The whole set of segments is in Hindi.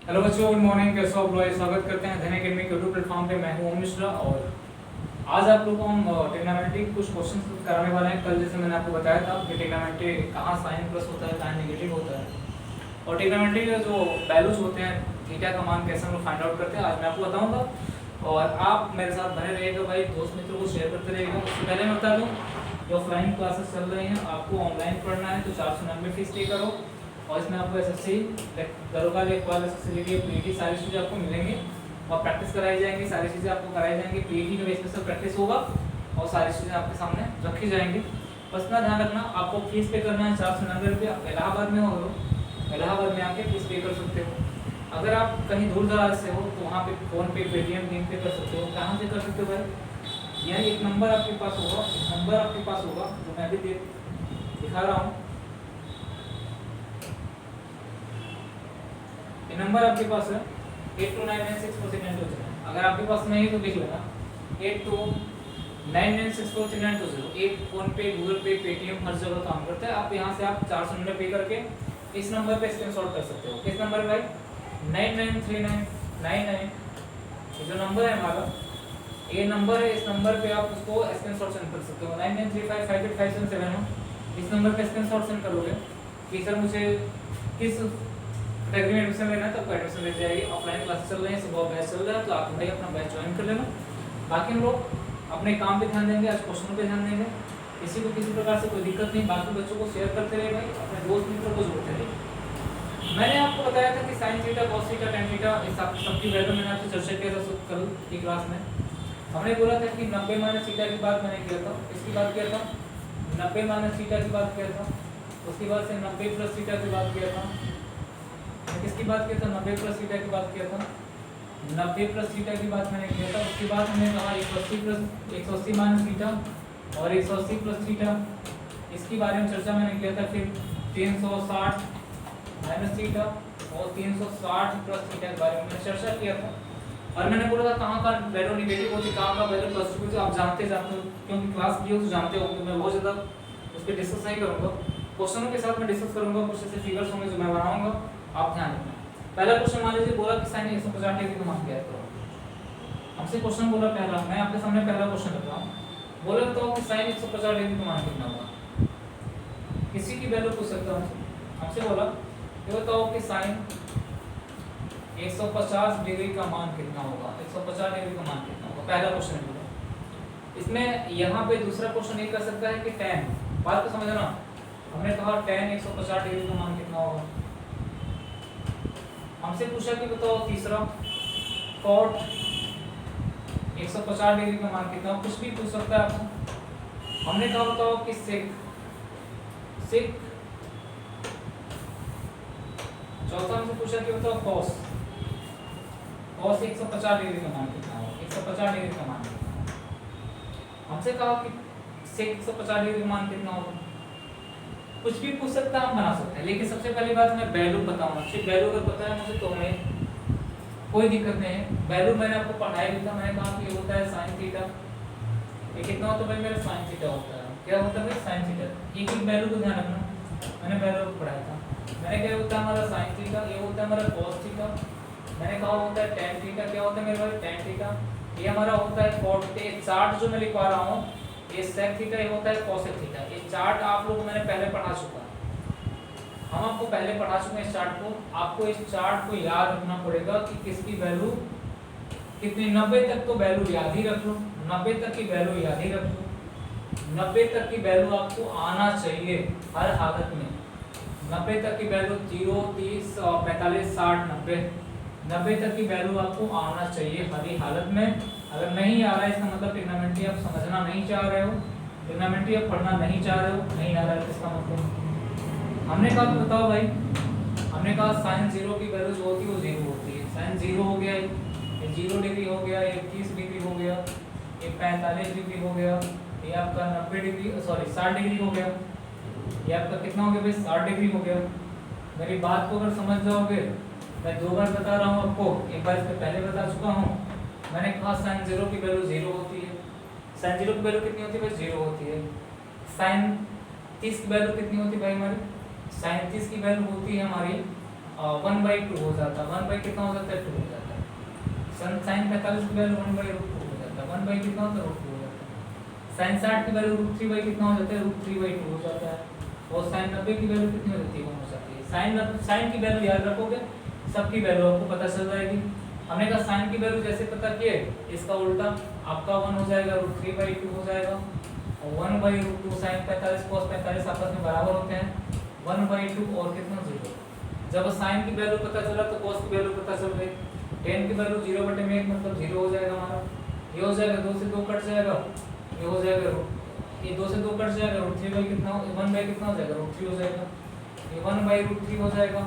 हेलो बच्चों, गुड मॉर्निंग। कैसे हो आप लोग? स्वागत करते हैं धन अकेडमी के यूट्यूब प्लेटफॉर्म पे। मैं हूं ओम मिश्रा और आज आप लोगों को हम ट्रिग्नोमेट्री कुछ क्वेश्चन कराने वाले हैं। कल जैसे मैंने आपको बताया था कि ट्रिग्नोमेट्री कहाँ साइन प्लस होता है, कहाँ नेगेटिव होता है, और ट्रिग्नोमेट्री के जो वैल्यूज होते हैं, थीटा का मान कैसे हम लोग फाइंड आउट करते हैं, आज मैं आपको बताऊँगा। और आप मेरे साथ बने रहिएगा भाई, दोस्त मित्रों को शेयर करते रहिएगा। उससे पहले मैं बता दूँ कि ऑफलाइन क्लासेस चल रही हैं, आपको ऑनलाइन पढ़ना है तो 499 फीस पे करो। और इसमें आपको एसएससी दरोगा लेखपाल एसएससी पीटी सारी चीज़ें आपको मिलेंगी और प्रैक्टिस कराई जाएंगी। सारी चीज़ें आपको कराई जाएंगी। पीटी में स्पेशल प्रैक्टिस होगा और सारी चीज़ें आपके सामने रखी जाएंगी। बस ना ध्यान रखना, आपको फीस पे करना है 499 रुपये। इलाहाबाद में हो, इलाहाबाद में आके फीस पे कर सकते हो। अगर आप कहीं दूर दराज से हो तो वहाँ पे फ़ोन पे, पेटीएम, भीम पे कर सकते हो। कहाँ से कर सकते हो भाई? यानी एक नंबर आपके पास होगा, नंबर आपके पास होगा जो मैं अभी दिखा रहा हूँ। ये नंबर आपके पास है 8299643920। अगर आपके पास नहीं तो लिख लेना 8299643920। एक फोन पे, गूगल पे, पेटीएम हर जगह काम करता है। आप यहाँ से आप 499 पे करके इस नंबर पे स्क्रीनशॉट कर सकते हो। किस नंबर भाई? 993999। ये जो नंबर है हमारा, ये नंबर है। इस नंबर पे आप उसको स्क्रीनशॉट सेंड कर सकते हो। 9935585771। इस नंबर पे स्क्रीनशॉट सेंड करोगे कि सर मुझे किस कैटेगरी में एडमिशन लेना है, तो आपको एडमिशन मिल जाएगी। ऑफलाइन क्लास चल रही है, सुबह बैच चल रहा है, तो आप भाई अपना बैच ज्वाइन कर लेना। बाकी हम लोग अपने काम पे ध्यान देंगे, आज क्वेश्चनों पे ध्यान देंगे। किसी को किसी प्रकार से कोई दिक्कत नहीं। बाकी बच्चों को शेयर करते रहे भाई, अपने दोस्त मित्रों को जोड़ते रहे। मैंने आपको बताया था कि sine theta, cos theta, tan theta, इस सबकी वैल्यू मैंने आपसे चर्चा किया था कल की क्लास में। हमने बोला था कि 90 माइनस थीटा की बात मैंने किया था। इसकी बात किया था 90 माइनस थीटा की बात किया था। उसके बाद से 90 प्लस थीटा की बात किया था। किसकी बात किया था? 90 प्लस थीटा की बात किया था। 90 प्लस थीटा की बात मैंने किया था। उसके बाद हमने कहा 180 प्लस 180 माइनस थीटा और 180 प्लस थीटा, इसकी बारे में चर्चा मैंने किया था। फिर 360 माइनस थीटा और 360 प्लस थीटा के बारे में मैंने चर्चा किया था। और मैंने बोला था कहाँ का वैल्यू नेगेटिव होती है, कहाँ का वैल्यू पॉजिटिव होती है। आप जानते हो, क्योंकि क्लास की हो तो जानते हो। मैं बहुत ज़्यादा उस पर डिस्कस नहीं करूँगा, क्वेश्चनों के साथ मैं डिस्कस करूँगा। कुछ ऐसे फिगर्स होंगे जो मैं बनाऊंगा, आप ध्यान रखना। पहला क्वेश्चन मान लीजिए, बोला कि साइन 150 डिग्री का मान ज्ञात करो। हमसे क्वेश्चन बोला पहला, मैं आपके सामने पहला क्वेश्चन रख रहा हूँ। बोला तो कि साइन 150 डिग्री का मान कितना होगा? किसी की वैल्यू पूछ सकता हूँ। हमसे बोला ये बताओ कि साइन 150 डिग्री का मान कितना होगा? 150 डिग्री का मान कितना होगा? पहला क्वेश्चन बोला। इसमें यहाँ पे दूसरा क्वेश्चन ये कर सकता है कि tan, बात को समझना। हमने कहा tan 150 डिग्री का मान कितना होगा। हमसे पूछा कि बताओ तीसरा cot 150 डिग्री का मान कितना, कुछ भी पूछ सकता है आपको। हमने कहा बताओ कि sec चौथा हमसे पूछा कि बताओ cos 150 डिग्री का मान कितना होगा। 150 डिग्री का मान कितना होगा। हमसे कहा कि sec 150 डिग्री का मान कितना होगा। कुछ भी पूछ सकता है, हम बना सकते हैं। लेकिन सबसे पहली बात मैं वैल्यू बताऊंगा। सिर्फ वैल्यू अगर पता है मुझे तो हमें कोई दिक्कत नहीं है। वैल्यू मैंने आपको पढ़ाया भी था। मैंने कहा कि ये होता है साइन थीटा। ये कितना होता है भाई? मेरा साइन थीटा होता है। क्या होता है भाई? Sine theta. एक एक वैल्यू को ध्यान रखना, मैंने वैल्यू को पढ़ाया था। मैंने क्या होता है हमारा साइन थीटा, ये होता है हमारा कॉस थीटा। मैंने कहा होता है टेन थीटा। क्या होता है मेरे भाई? Tan theta. ये हमारा होता है कॉट। चार्ट जो मैं लिखवा रहा हूँ, ये सेक थीटा, ये होता है कॉसेक थीटा। ये चार्ट आप लोग मैंने पहले पढ़ा चुका है। हम आपको पहले पढ़ा चुके हैं इस चार्ट को। आपको इस चार्ट को याद रखना पड़ेगा कि किसकी वैल्यू कितनी। 90 तक तो वैल्यू याद ही रख लो, 90 तक की वैल्यू याद ही रख लो। 90 तक की वैल्यू आपको आना चाहिए हर हालत में। 90 तक की वैल्यू 0, 30, 45, 60, 90, 90 तक की वैल्यू आपको आना चाहिए हर ही हालत में। अगर नहीं आ रहा है इसका मतलब ट्रिग्नोमेट्री आप समझना नहीं चाह रहे हो, ट्रिग्नोमेट्री आप पढ़ना नहीं चाह रहे हो। नहीं आ रहा है इसका मतलब हमने कहा कि बताओ भाई, हमने कहा साइन 0 की वैल्यू जो होती है वो 0 होती है। साइन 0 हो गया, ये 0 डिग्री हो गया, ये 30 डिग्री हो गया, ये 45 डिग्री हो गया, ये आपका 90 डिग्री, सॉरी 60 डिग्री हो गया। ये आपका कितना हो गया भाई? 60 डिग्री हो गया। मेरी बात को अगर समझ जाओगे, मैं दो बार बता रहा हूँ आपको, एक बार इससे पहले बता चुका हूँ। मैंने कहा साइन 0 की वैल्यू 0 होती है। साइन 0 की वैल्यू कितनी होती है भाई? 0 होती है। साइन 30 की वैल्यू कितनी होती है भाई हमारी? साइन 30 की वैल्यू होती है हमारी 1/2 हो जाता है, 1 बाई कितना हो जाता है 2 हो जाता है। साइन 45 की वैल्यू 1/√2 हो जाता है, 1 बाई कितना होता है √2 हो जाता है। साइन 60 की वैल्यू √3 बाई कितना हो जाता है √3/2 हो जाता है। और साइन 90 की वैल्यू कितनी हो जाती है 1 हो जाती है। साइन की वैल्यू याद रखोगे, सबकी वैल्यू आपको पता चल जाएगी। हमने कहा साइन की वैल्यू जैसे पता किए, इसका उल्टा आपका 1 हो जाएगा √3/2 हो जाएगा। और 1/√2 साइन 45 cos 45 आपस में बराबर होते हैं 1/2 और कितना 0। जब साइन की वैल्यू पता चला तो cos की वैल्यू पता चल गई। tan की वैल्यू 0/1 मतलब 0 हो जाएगा हमारा। ये हो जाएगा 2 से 2 कट जाएगा, ये हो जाएगा ये 2 से 2 कट जाएगा √3 बाई कितना 1 बाई कितना हो जाएगा √3 हो जाएगा। ये 1/√3 हो जाएगा,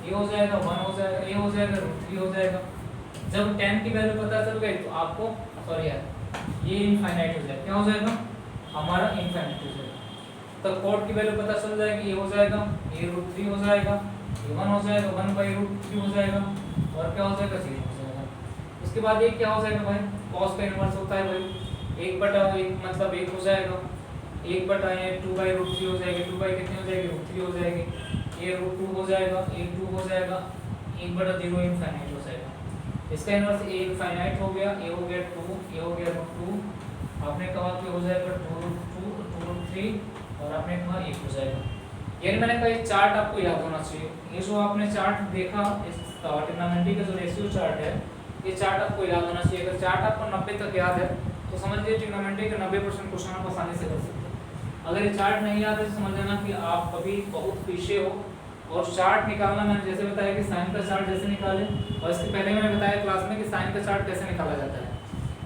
ये हो जाएगा 1 हो जाएगा, ये हो जाएगा √3 हो जाएगा। जब tan की वैल्यू पता चल गई तो आपको सॉरी यार ये इनफाइनाइट हो जाएगा, क्या हो जाएगा हमारा इनफाइनाइट हो जाएगा। तो cot की वैल्यू पता चल जाएगी, ये हो जाएगा ये √3 हो जाएगा, ये 1 हो जाएगा 1/√3 हो जाएगा और क्या हो जाएगा 0 हो जाएगा। उसके बाद ये क्या हो जाएगा भाई cos का इनवर्स होता है भाई 1/1 मतलब 1 हो जाएगा, 1/2/√3 हो जाएगी, 2 बाई कितनी हो जाएगी √3 हो जाएगी, ये √2 हो जाएगा, ये 2 हो जाएगा, 1/0 इनफाइनाइट हो जाएगा। इसका इनवर्स a इनफाइनाइट हो गया, ये हो गया 2, ये हो गया √2, आपने कहा कि हो जाएगा 2√3 और आपने कहा 1 हो जाएगा। ये मैंने कहा एक चार्ट आपको याद होना चाहिए। ये जो आपने चार्ट देखा इसका ट्रिग्नोमेट्री का जो रेशियो चार्ट है, ये चार्ट आपको याद होना चाहिए। अगर चार्ट आपको 90 तक याद है तो समझ लीजिए ट्रिग्नोमेट्री के 90% क्वेश्चन आप आसानी से कर सकते हैं। अगर ये चार्ट नहीं याद है तो समझ लेना कि आप कभी बहुत पीछे हो। और चार्ट निकालना मैंने जैसे बताया कि साइन का चार्ट जैसे निकाले, और इसके पहले मैंने बताया क्लास में कि साइन का चार्ट कैसे निकाला जाता है।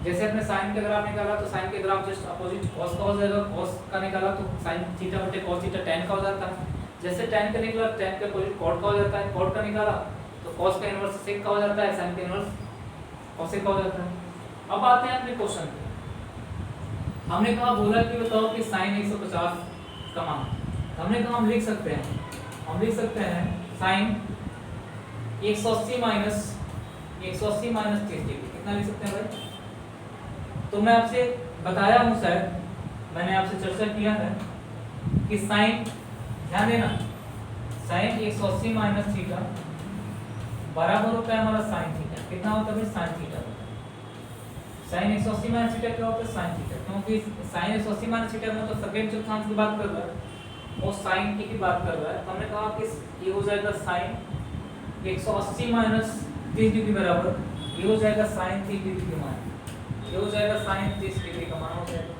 जैसे अपने साइन के ग्राफ निकाला तो साइन के ग्राफ जस्ट अपोजिट cos का हो जाएगा, cos का निकाला तो sin थीटा बटे cos थीटा tan का हो जाता है। जैसे tan का निकला tan के अपोजिट cot का हो जाता है, cot का निकाला तो cos का इनवर्स sec का हो जाता है, sin का इनवर्स cosec का हो जाता है। अब आते हैं अपने क्वेश्चन पे। हमने कहा बोला कि बताओ कि sin 150 का मान, हमने कहा हम लिख सकते हैं sin 180 माइनस 30 डिग्री कितना लिख सकते हैं भाई। तो मैं आपसे बताया हूँ शायद मैंने आपसे चर्चा किया है कि साइन ध्यान देना साइन 180 माइनस थीटा बराबर होता है हमारा साइन थीटा। कितना होता है साइन थीटा होता है। साइन 180 माइनस थीटा क्या होता है साइन थीटा, क्योंकि साइन 180 माइनस थीटा में तो सेकंड चतुर्थांश की बात कर रहा है और साइन टी की बात कर रहा है। तो हमने कहा कि ये हो जाएगा साइन 180 माइनस 30 डिग्री बराबर ये हो जाएगा साइन 30 डिग्री का मान, ये हो जाएगा साइन 30 डिग्री का मान हो जाएगा।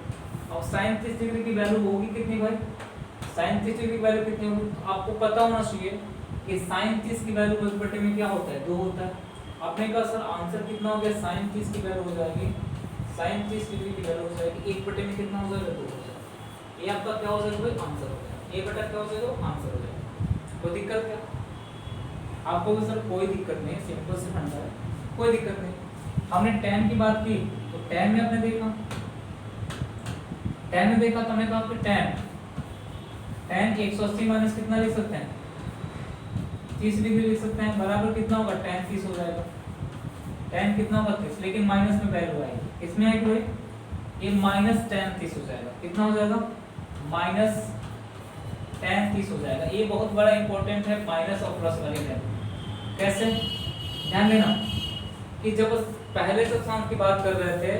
अब साइन 30 डिग्री की वैल्यू होगी कितनी भाई, साइन 30 डिग्री की वैल्यू कितनी होगी। तो आपको पता होना चाहिए कि साइन 30 की वैल्यू 1/2 में क्या होता है 2 होता है। आपने कहा सर आंसर कितना हो गया, साइन 30 की वैल्यू हो जाएगी साइन 30 डिग्री की वैल्यू हो जाएगी 1/2 में कितना हो जाएगा 2 हो जाएगा। ये आपका क्या हो जाएगा भाई आंसर हो जाएगा, 1/2 क्या हो जाएगा आंसर हो जाएगा। कोई दिक्कत क्या आपको तो सर कोई दिक्कत नहीं, सिंपल से फंडा है कोई दिक्कत नहीं। हमने tan की बात की तो tan में आपने देखा तो हमने कहा कि tan 180 माइनस कितना लिख सकते हैं 30 डिग्री लिख सकते हैं, बराबर कितना होगा tan 30 हो जाएगा। tan कितना होगा 30, लेकिन माइनस में वैल्यू आएगी, इसमें आएगी भाई ये माइनस tan 30 हो जाएगा। कितना हो जाएगा माइनस tan 30 हो जाएगा। ये बहुत बड़ा इंपॉर्टेंट है माइनस और प्लस वाली वैल्यू। कैसे ध्यान देना कि जब पहले चतुर्थांश की बात कर रहे थे,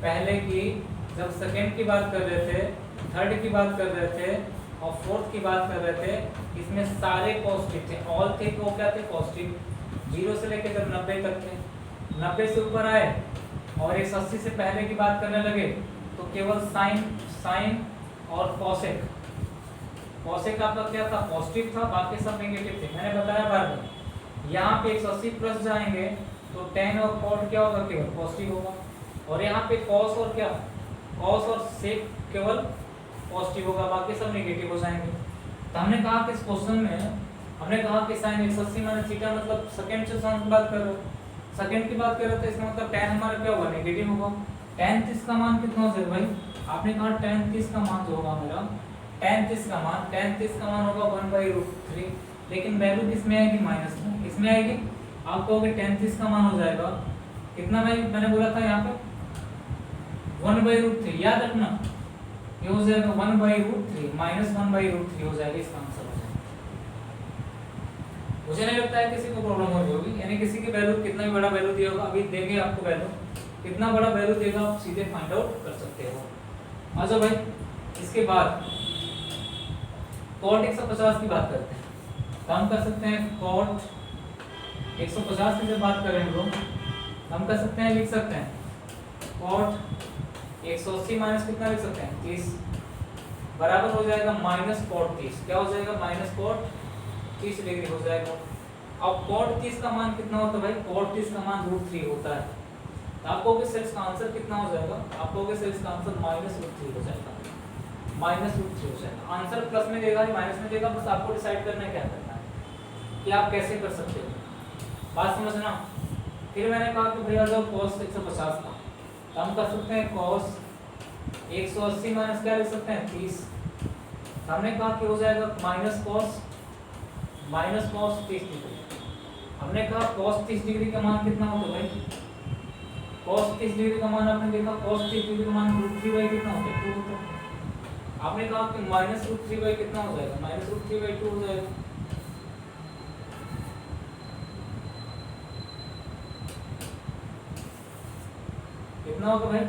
पहले की जब सेकंड की बात कर रहे थे, थर्ड की बात कर रहे थे और फोर्थ की बात कर रहे थे, इसमें सारे पॉजिटिव थे, ऑल थे वो क्या थे पॉजिटिव। 0 से लेकर जब 90 तक थे, 90 से ऊपर आए और 180 से पहले की बात करने लगे तो केवल साइन और कॉसेक आपका क्या था पॉजिटिव था, बाकी सब नेगेटिव थे। मैंने बताया बार बार यहाँ पे 180 प्लस जाएंगे तो tan और cot क्या होगा केवल पॉजिटिव होगा, और यहाँ पे cos और क्या cos और sec केवल पॉजिटिव होगा, बाकी सब नेगेटिव हो जाएंगे। तो हमने कहा कि इस क्वेश्चन में हमने कहा कि sin 180 माइनस थीटा मतलब सेकंड चतुर्थांश की बात कर रहे हो, सेकंड की बात कर रहे थे, इसका मतलब tan हमारा क्या होगा नेगेटिव होगा। tan 30 का मान कितना हो जाएगा भाई, आपने कहा tan 30 का मान जो होगा मेरा tan 30 का मान होगा 1/√3, लेकिन वैल्यू किसमें आएगी माइनस में, किसमें आएगी आप कहोगे tan 30 का मान हो जाएगा कितना भाई, मैंने बोला था यहाँ पे 1/√3 याद रखना, ये हो जाएगा 1/√3 माइनस 1/√3 हो जाएगा, इसका आंसर हो जाएगा। मुझे नहीं लगता है किसी को प्रॉब्लम हो रही होगी। यानी किसी की वैल्यू कितना भी बड़ा वैल्यू दिया होगा, अभी देंगे आपको वैल्यू, कितना बड़ा वैल्यू देगा आप सीधे फाइंड आउट कर सकते हो। आ जाओ भाई, इसके बाद cot 150 की बात करते हैं। तो हम कर सकते हैं cot 150 की जब बात करें हम लोग, हम कर सकते हैं, लिख सकते हैं cot 180 माइनस कितना लिख सकते हैं 30 बराबर हो जाएगा माइनस cot 30। क्या हो जाएगा? माइनस cot 30 डिग्री हो जाएगा। अब cot 30 का मान कितना होता है भाई? cot 30 का मान √3 होता है। तो आपको के सेल्स का आंसर कितना हो जाएगा? आपको के सेल्स का आंसर -√3 हो जाएगा, -√3 हो जाएगा। आंसर प्लस में देगा या माइनस में देगा, बस आपको डिसाइड करना है क्या करना है कि आप कैसे कर सकते हो। बात समझना। फिर मैंने कहा कि भैया जो cos 150 का, तो हम कर सकते हैं cos 180 माइनस क्या लिख सकते हैं 30। हमने कहा कि हो जाएगा माइनस cos 30 डिग्री। हमने कहा cos 30 डिग्री का मान कितना होता है भाई? cos 30 डिग्री का मान आपने देखा, cos 30 डिग्री का मान √3 कितना होता है 2 होता है। आपने कहा कि -√3 कितना हो जाएगा? -√3/2 हो जाएगा। कितना होगा भाई?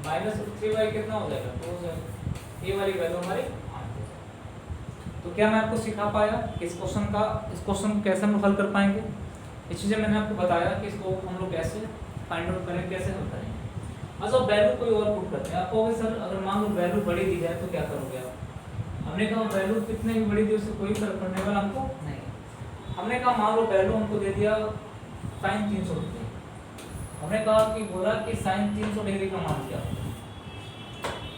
-√3 कितना हो जाएगा 2 हो जाएगा। ये वाली वैल्यू हमारी 8 हो जाएगी। तो क्या मैं आपको सिखा पाया इस क्वेश्चन को कैसे हम हल कर पाएंगे? ये चीजें मैंने आपको बताया कि इसको हम लोग कैसे फाइंड आउट करें, कैसे हल करेंगे। अच्छा, वैल्यू कोई और पुट करते हैं। आप कहोगे सर अगर मान लो वैल्यू बड़ी दी जाए तो क्या करोगे आप? हमने कहा वैल्यू कितने भी बड़ी दी उससे कोई फर्क पड़ने वाला हमको नहीं। हमने कहा मान लो वैल्यू हमको दे दिया sin 300 डिग्री। हमने कहा कि बोला कि sin 300 डिग्री का मान क्या होगा।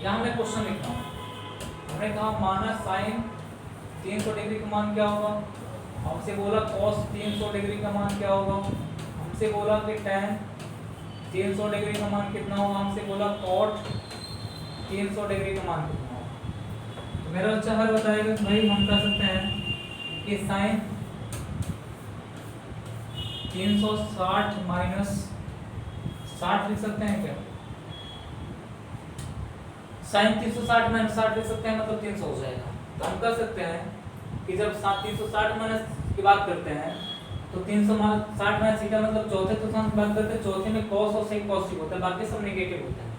यहाँ हमने क्वेश्चन लिखा, हमने कहा माना sin 300 डिग्री का मान क्या होगा। हमसे बोला cos 300 डिग्री का मान क्या होगा। हमसे बोला कि tan 300 डिग्री का मान कितना होगा। हमसे बोला cot 300 डिग्री का मान कितना होगा। तो मेरा बच्चा हर बताएगा कि भाई हम कर सकते हैं कि sin 360 माइनस 60 लिख सकते हैं क्या? sin 360 माइनस 60 लिख सकते हैं, मतलब 300 हो जाएगा। तो हम कर सकते हैं कि जब 360 माइनस की बात करते हैं तो 360 माइनस थीटा मतलब चौथे चतुर्थांश की बात करते हैं, चौथे में cos और sec पॉजिटिव होता है, बाकी सब नेगेटिव होता है।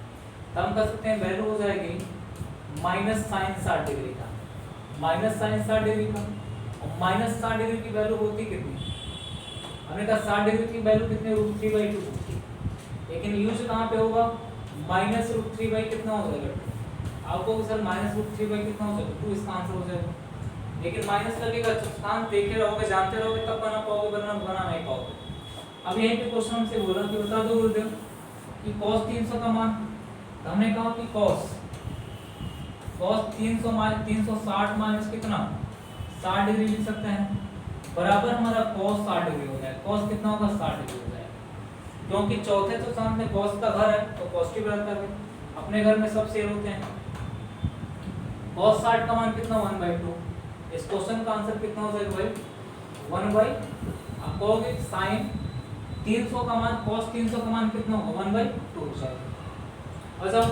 तो हम कर सकते हैं वैल्यू हो जाएगी माइनस sin 60 डिग्री का, माइनस sin 60 डिग्री का। और माइनस 60 डिग्री की वैल्यू होती कितनी? हमने कहा 60 डिग्री की वैल्यू कितनी? √3/2 होती। लेकिन यूज कहाँ पे होगा? -√3 कितना हो जाएगा? आपको सर -√3 कितना हो जाएगा 2, इसका आंसर हो जाएगा। लेकिन माइनस लगेगा, चतुर्थांश देखे रहोगे, जानते रहोगे तब बना पाओगे, वरना बना नहीं पाओगे। अब यहीं पे क्वेश्चन हमसे बोला कि बता दो गुरुदेव कि cos 300 का मान। तो हमने कहा कि cos 300 माइनस 360 माइनस कितना 60 डिग्री लिख सकते हैं, बराबर हमारा cos 60 डिग्री हो जाएगा। cos कितना होगा? 60 डिग्री हो जाएगा, क्योंकि चौथे चतुर्थांश में cos का घर है तो पॉजिटिव रहता है। अपने घर में सब सेम होते हैं। cos 60 का मान कितना 1/2। इस क्वेश्चन का आंसर कितना हो जाएगा भाई 1/। आप कहोगे sin 300 का मान cos 300 का मान कितना होगा 1/2 हो जाएगा। अच्छा,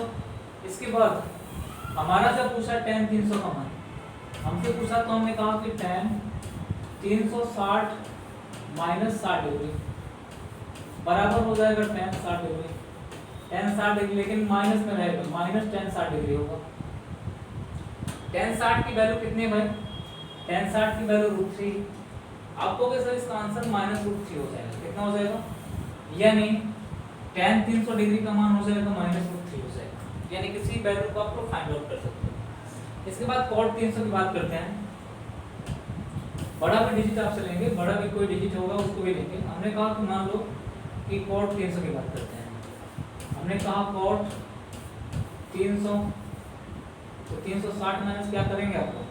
इसके बाद हमारा जब पूछा tan 300 का मान, हमसे पूछा तो हमने कहा कि tan 360 माइनस 60 डिग्री बराबर हो जाएगा tan 60 डिग्री। tan 60 डिग्री लेकिन माइनस में रहेगा, माइनस tan 60 डिग्री होगा। tan 60 की वैल्यू कितनी है भाई? tan 60 की वैल्यू √3। आपको क्या सर इसका आंसर -√3 हो जाएगा। कितना हो जाएगा? यानी tan 300 डिग्री का मान हो जाएगा -√3 हो जाएगा। यानी किसी वैल्यू को आप लोग फाइंड आउट कर सकते हो। इसके बाद cot 300 की बात करते हैं। बड़ा भी डिजिट आप चलेंगे, बड़ा भी कोई डिजिट होगा उसको भी लेंगे। हमने कहा कि मान लो कि cot 300 की बात करते हैं। हमने कहा cot 300 तो 360 माइनस क्या करेंगे आप लोग?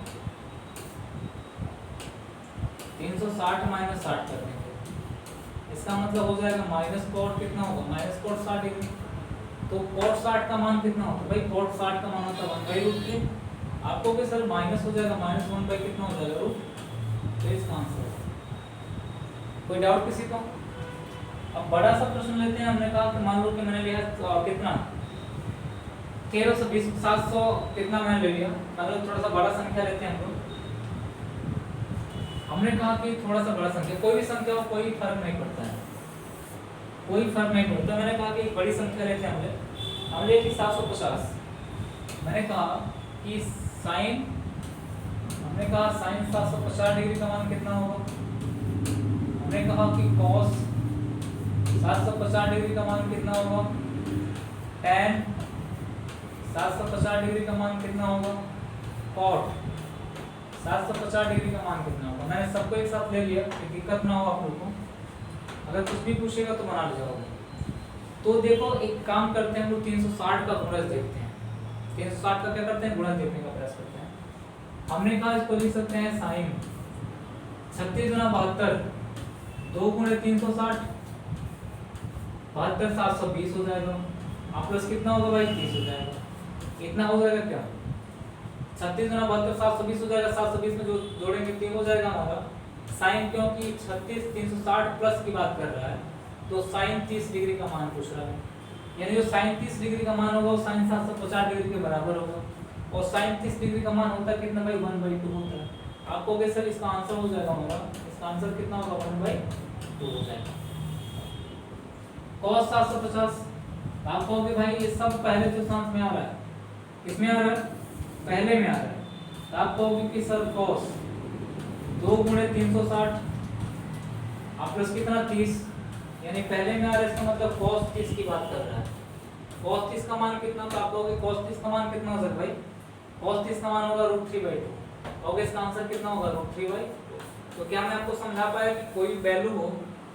360 माइनस 60 कर देंगे। इसका मतलब हो जाएगा माइनस cot कितना होगा? Minus cot 60 degree. तो cot 60 का मान कितना होता है भाई? cot 60 का मान होता है 1/√3। आपको क्या सर माइनस हो जाएगा, -1 कितना हो जाएगा √। तो इसका आंसर कोई डाउट किसी को? अब बड़ा सा प्रश्न लेते हैं। हमने कहा कि मान लो कि मैंने लिया कितना 1320 700 कितना मैंने ले लिया, मतलब थोड़ा सा बड़ा संख्या लेते हैं हम लोग। हमने कहा कि थोड़ा सा बड़ा संख्या, कोई भी संख्या हो कोई फर्क नहीं पड़ता है, कोई फर्क नहीं पड़ता। मैंने कहा कि एक बड़ी संख्या लेते हैं हम ले 750। मैंने कहा कि साइन, हमने कहा साइन 750 डिग्री का मान कितना होगा। हमने कहा कि कॉस 750 डिग्री का मान कितना होगा। tan 750 डिग्री का मान कितना होगा। cot 750 डिग्री का मान कितना होगा। मैंने सबको एक साथ ले लिया, दिक्कत ना हो आप लोग को, अगर कुछ भी पूछेगा तो बना लीजिएगा। तो देखो एक काम करते हैं, हम लोग 360 का गुणज देखते हैं। 360 का क्या करते हैं, गुणज देखने का प्रयास करते हैं। हमने कहा इसको लिख सकते हैं साइन 36 गुना 72, 2 गुणे 360, 72 720 हो जाएगा। आप प्लस कितना होगा भाई, 30 हो जाएगा। इतना हो जाएगा क्या, 36 गुना 72 720 हो जाएगा। 720 में जो जोड़ेंगे 3 हो जाएगा हमारा साइन, क्योंकि 36 360 प्लस की बात कर रहा है तो साइन 30 डिग्री का मान पूछ रहा है। यानी जो साइन 30 डिग्री का मान होगा वो साइन 750 डिग्री के बराबर होगा। और साइन 30 डिग्री का मान होता है कितना भाई, 1/2 होता है। आप कहोगे सर इसका आंसर हो जाएगा हमारा, इसका आंसर कितना होगा, 1/2 हो जाएगा। cos 750, आप कहोगे भाई ये सब पहले चतुर्थांश में आ रहा है, किसमें आ रहा है, पहले में आ रहा है। तो आप कहोगे कि सर cos 2 गुणे 360, आप प्लस कितना 30, यानी पहले में आ रहा है, इसका मतलब cos 30 की बात कर रहा है। cos 30 का मान कितना, तो आप कहोगे cos 30 का मान कितना हो सर भाई, cos 30 का मान होगा √3/2। कहोगे इसका आंसर कितना होगा, √3/2। तो क्या मैं आपको समझा पाया कि कोई वैल्यू हो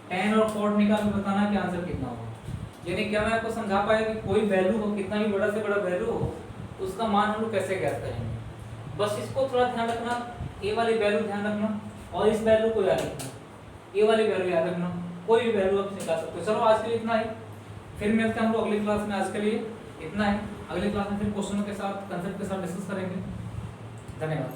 tan और cot निकाल के बताना कि आंसर कितना होगा। यानी क्या मैं आपको समझा पाया कि कोई वैल्यू हो, कितना भी बड़ा से बड़ा वैल्यू हो, तो उसका मान हम लोग कैसे ज्ञात करेंगे। बस इसको थोड़ा ध्यान रखना, ए वाली वैल्यू ध्यान रखना और इस वैल्यू को याद रखना। ए वाली वैल्यू याद रखना, कोई भी वैल्यू आप निकाल सकते हो। चलो आज के लिए इतना ही, फिर मिलते हैं हम लोग अगली क्लास में। आज के लिए इतना ही, अगली क्लास में फिर क्वेश्चनों के साथ, कंसेप्ट के साथ डिस्कस करेंगे। धन्यवाद।